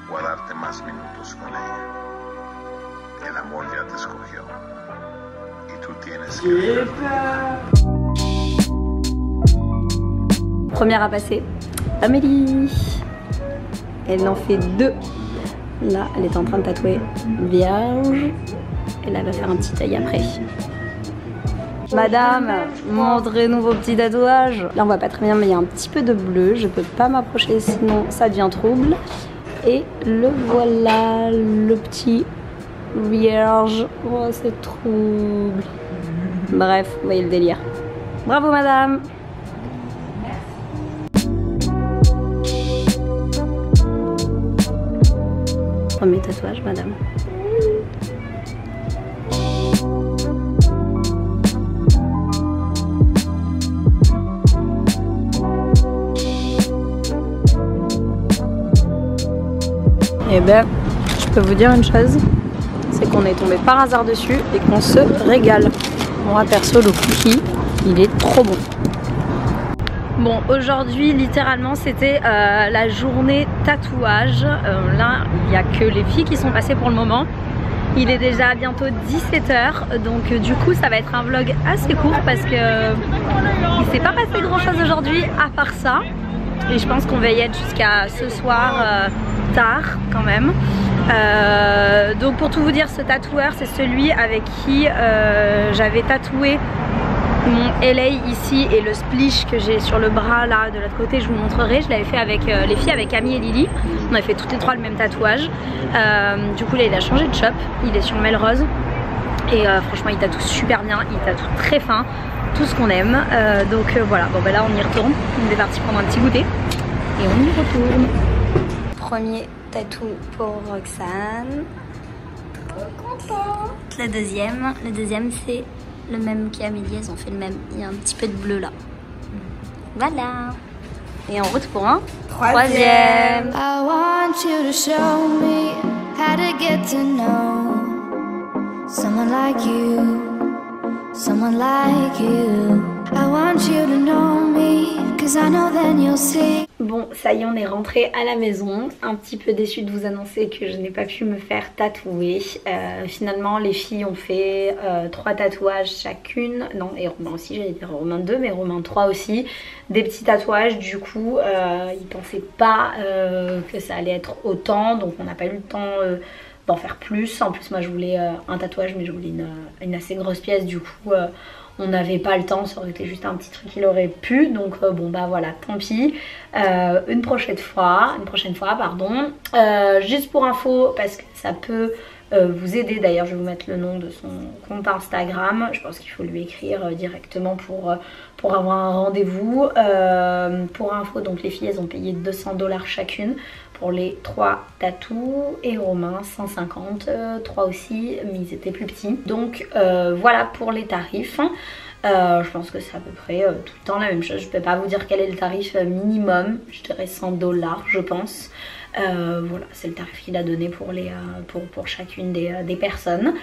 Guardarte más minutos con ella. El amor ya te escogió. Y tú tienes que... Première à passer, Amélie. Elle en fait 2. Là, elle est en train de tatouer vierge. Et là, elle va faire un petit taille après. Madame, montrez-nous vos petits tatouages. Là, on voit pas très bien, mais il y a un petit peu de bleu. Je peux pas m'approcher, sinon ça devient trouble. Et le voilà, le petit vierge. Oh, c'est trouble. Bref, vous voyez le délire. Bravo, madame. Premier tatouage, madame. Et ben, je peux vous dire une chose, c'est qu'on est tombé par hasard dessus et qu'on se régale. Moi perso, le cookie, il est trop bon. Bon, aujourd'hui, littéralement, c'était la journée tatouage. Là, il n'y a que les filles qui sont passées pour le moment. Il est déjà bientôt 17 h, donc du coup, ça va être un vlog assez court parce que il s'est pas passé grand chose aujourd'hui à part ça. Et je pense qu'on va y être jusqu'à ce soir tard quand même. Donc pour tout vous dire, ce tatoueur, c'est celui avec qui j'avais tatoué mon LA ici et le splish que j'ai sur le bras là de l'autre côté, je vous montrerai. Je l'avais fait avec les filles, avec Camille et Lily. On a fait toutes les trois le même tatouage. Du coup là il a changé de shop, il est sur Melrose. Et franchement il tatoue super bien, il tatoue très fin, tout ce qu'on aime. Donc voilà, bon bah là on y retourne. On est parti prendre un petit goûter et on y retourne. Premier tatou pour Roxane. Le deuxième c'est le même qu'Amélie, elles ont fait le même. Il y a un petit peu de bleu là. Voilà. Et en route pour un troisième. I want you to show me how to get to know someone like you, someone like you. I want you to know me, cause I know then you'll see. Bon, ça y est, on est rentré à la maison. Un petit peu déçue de vous annoncer que je n'ai pas pu me faire tatouer. Finalement, les filles ont fait 3 tatouages chacune. Non, et Romain aussi, j'allais dire Romain 2, mais Romain 3 aussi. Des petits tatouages, du coup, ils pensaient pas que ça allait être autant. Donc on n'a pas eu le temps d'en faire plus. En plus, moi je voulais un tatouage, mais je voulais une assez grosse pièce. Du coup, on n'avait pas le temps, ça aurait été juste un petit truc qu'il aurait pu. Donc bon bah voilà, tant pis. Une prochaine fois, pardon. Juste pour info, parce que ça peut vous aider, d'ailleurs je vais vous mettre le nom de son compte Instagram. Je pense qu'il faut lui écrire directement pour avoir un rendez-vous. Pour info, donc les filles elles ont payé 200 $ chacune pour les 3 tatous et Romain 150, 3 aussi, mais ils étaient plus petits. Donc voilà pour les tarifs. Je pense que c'est à peu près tout le temps la même chose. Je peux pas vous dire quel est le tarif minimum, je dirais 100 $, je pense. Voilà, c'est le tarif qu'il a donné pour chacune des personnes.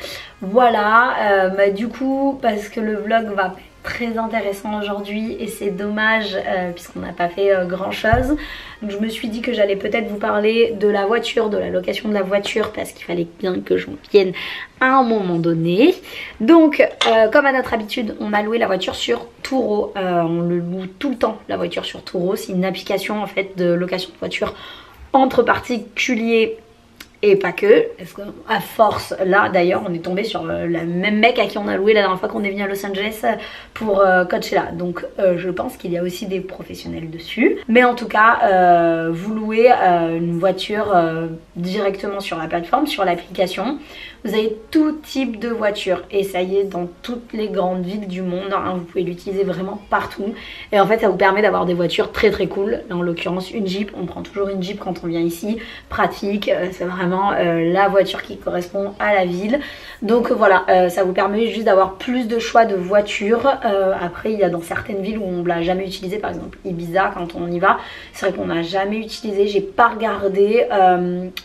Voilà, bah, du coup, parce que le vlog va être très intéressant aujourd'hui et c'est dommage puisqu'on n'a pas fait grand chose. Donc je me suis dit que j'allais peut-être vous parler de la voiture, de la location de la voiture, parce qu'il fallait bien que j'en vienne à un moment donné. Donc comme à notre habitude, on a loué la voiture sur Turo. On le loue tout le temps, la voiture sur Turo. C'est une application en fait de location de voiture entre particuliers Et pas que, parce qu'à force, là d'ailleurs on est tombé sur le même mec à qui on a loué la dernière fois qu'on est venu à Los Angeles pour Coachella. Donc je pense qu'il y a aussi des professionnels dessus. Mais en tout cas, vous louez une voiture directement sur la plateforme, sur l'application. Vous avez tout type de voiture et ça y est dans toutes les grandes villes du monde, hein, vous pouvez l'utiliser vraiment partout et en fait ça vous permet d'avoir des voitures très très cool. Là, en l'occurrence une Jeep, on prend toujours une Jeep quand on vient ici, pratique, c'est vraiment la voiture qui correspond à la ville. Donc voilà, ça vous permet juste d'avoir plus de choix de voitures. Après il y a dans certaines villes où on l'a jamais utilisé, par exemple Ibiza quand on y va, c'est vrai qu'on n'a jamais utilisé, j'ai pas regardé.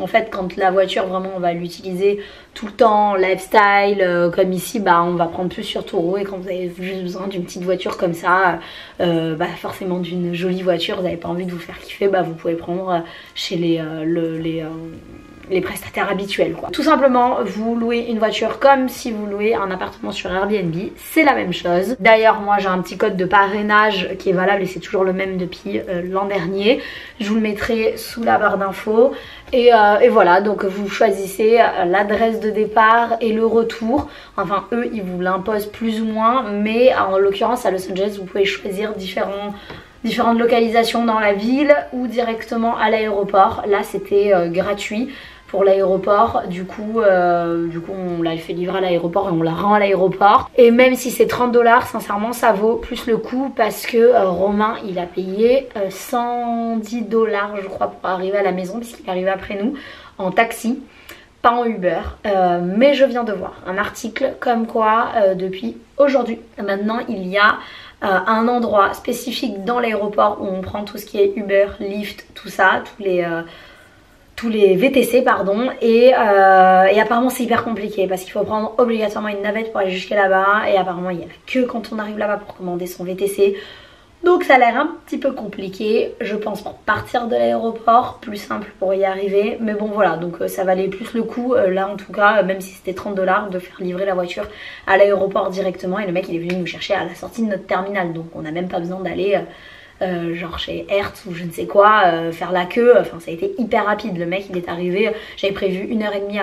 En fait quand la voiture vraiment on va l'utiliser tout le temps, lifestyle, comme ici, bah, on va prendre plus sur Turo. Et quand vous avez juste besoin d'une petite voiture comme ça, bah, forcément d'une jolie voiture, vous n'avez pas envie de vous faire kiffer, bah, vous pouvez prendre chez les prestataires habituels quoi. Tout simplement vous louez une voiture comme si vous louez un appartement sur Airbnb, c'est la même chose. D'ailleurs moi j'ai un petit code de parrainage qui est valable et c'est toujours le même depuis l'an dernier. Je vous le mettrai sous la barre d'infos et voilà, donc vous choisissez l'adresse de départ et le retour. Enfin eux ils vous l'imposent plus ou moins, mais en l'occurrence à Los Angeles vous pouvez choisir différentes localisations dans la ville ou directement à l'aéroport. Là c'était gratuit pour l'aéroport, du coup on l'a fait livrer à l'aéroport et on la rend à l'aéroport. Et même si c'est 30 $, sincèrement ça vaut plus le coup parce que Romain il a payé 110 $ je crois pour arriver à la maison puisqu'il est arrivé après nous en taxi, pas en Uber. Mais je viens de voir un article comme quoi depuis aujourd'hui maintenant il y a un endroit spécifique dans l'aéroport où on prend tout ce qui est Uber, Lyft, tout ça, tous les VTC pardon, et apparemment c'est hyper compliqué parce qu'il faut prendre obligatoirement une navette pour aller jusqu'à là-bas et apparemment il y a la queue quand on arrive là-bas pour commander son VTC. Donc ça a l'air un petit peu compliqué, je pense pour partir de l'aéroport, plus simple pour y arriver. Mais bon voilà, donc ça valait plus le coup, là en tout cas, même si c'était 30 $, de faire livrer la voiture à l'aéroport directement. Et le mec il est venu nous chercher à la sortie de notre terminal, donc on n'a même pas besoin d'aller genre chez Hertz ou je ne sais quoi, faire la queue. Enfin ça a été hyper rapide, le mec il est arrivé, j'avais prévu 1h30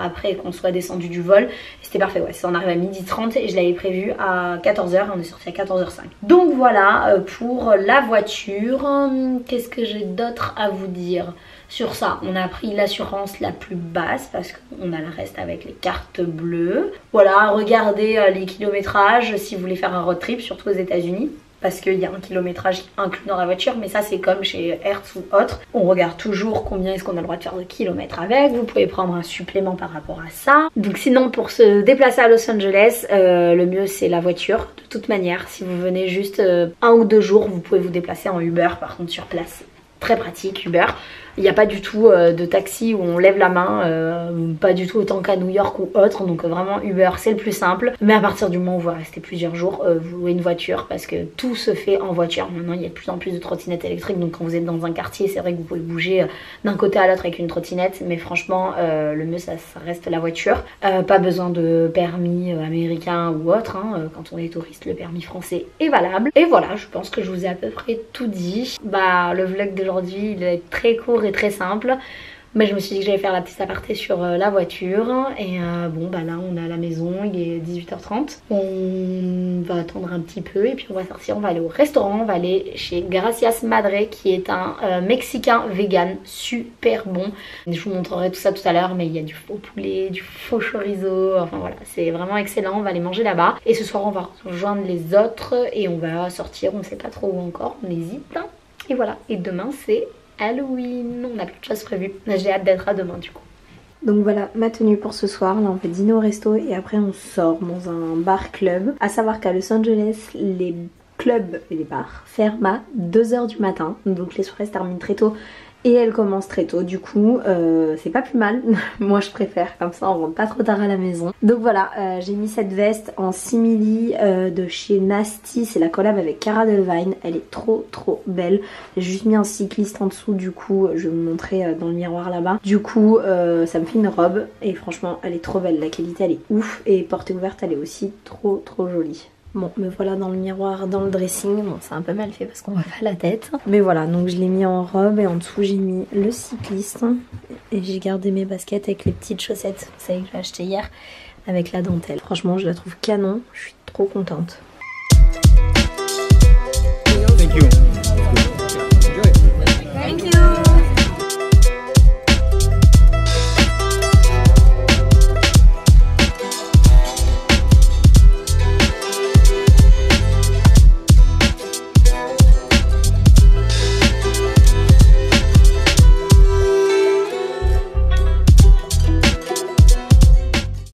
après qu'on soit descendu du vol. C'était parfait, ouais, on arrive à 12h30 et je l'avais prévu à 14h et on est sorti à 14h05. Donc voilà pour la voiture. Qu'est-ce que j'ai d'autre à vous dire sur ça? On a pris l'assurance la plus basse parce qu'on a le reste avec les cartes bleues. Voilà, regardez les kilométrages si vous voulez faire un road trip, surtout aux États-Unis, parce qu'il y a un kilométrage inclus dans la voiture, mais ça c'est comme chez Hertz ou autre. On regarde toujours combien est-ce qu'on a le droit de faire de kilomètres avec, vous pouvez prendre un supplément par rapport à ça. Donc sinon pour se déplacer à Los Angeles, le mieux c'est la voiture. De toute manière, si vous venez juste 1 ou 2 jours, vous pouvez vous déplacer en Uber, par contre sur place. Très pratique Uber. Il n'y a pas du tout de taxi où on lève la main, pas du tout autant qu'à New York ou autre, donc vraiment Uber c'est le plus simple. Mais à partir du moment où vous restez plusieurs jours, vous louez une voiture parce que tout se fait en voiture. Maintenant il y a de plus en plus de trottinettes électriques, donc quand vous êtes dans un quartier c'est vrai que vous pouvez bouger d'un côté à l'autre avec une trottinette, mais franchement le mieux ça reste la voiture. Pas besoin de permis américain ou autre, hein. Quand on est touriste le permis français est valable. Et voilà, je pense que je vous ai à peu près tout dit. Bah le vlog d'aujourd'hui il va être très court et très simple, mais je me suis dit que j'allais faire la petite aparté sur la voiture. Et bon bah là on est à la maison, il est 18h30, on va attendre un petit peu et puis on va sortir, on va aller au restaurant, on va aller chez Gracias Madre qui est un mexicain vegan super bon. Je vous montrerai tout ça tout à l'heure, mais il y a du faux poulet, du faux chorizo, enfin voilà c'est vraiment excellent. On va aller manger là-bas et ce soir on va rejoindre les autres et on va sortir, on ne sait pas trop où encore, on hésite. Et voilà, et demain c'est Halloween, on a plein de choses prévues. J'ai hâte d'être à demain du coup. Donc voilà ma tenue pour ce soir. Là on fait dîner au resto et après on sort dans un bar club. À savoir qu'à Los Angeles les clubs et les bars ferment à 2h du matin. Donc les soirées se terminent très tôt et elles commencent très tôt. Du coup c'est pas plus mal. Moi je préfère, comme ça on rentre pas trop tard à la maison. Donc voilà, j'ai mis cette veste en simili de chez Nasty. C'est la collab avec Cara Delevingne. Elle est trop belle. J'ai juste mis un cycliste en dessous, du coup je vais vous montrer dans le miroir là-bas. Du coup ça me fait une robe et franchement elle est trop belle. La qualité elle est ouf et portée ouverte elle est aussi trop jolie. Bon, me voilà dans le miroir, dans le dressing. Bon, c'est un peu mal fait parce qu'on voit pas la tête. Mais voilà, donc je l'ai mis en robe et en dessous j'ai mis le cycliste. Et j'ai gardé mes baskets avec les petites chaussettes, vous savez, que j'ai acheté hier, avec la dentelle. Franchement, je la trouve canon, je suis trop contente. Thank you.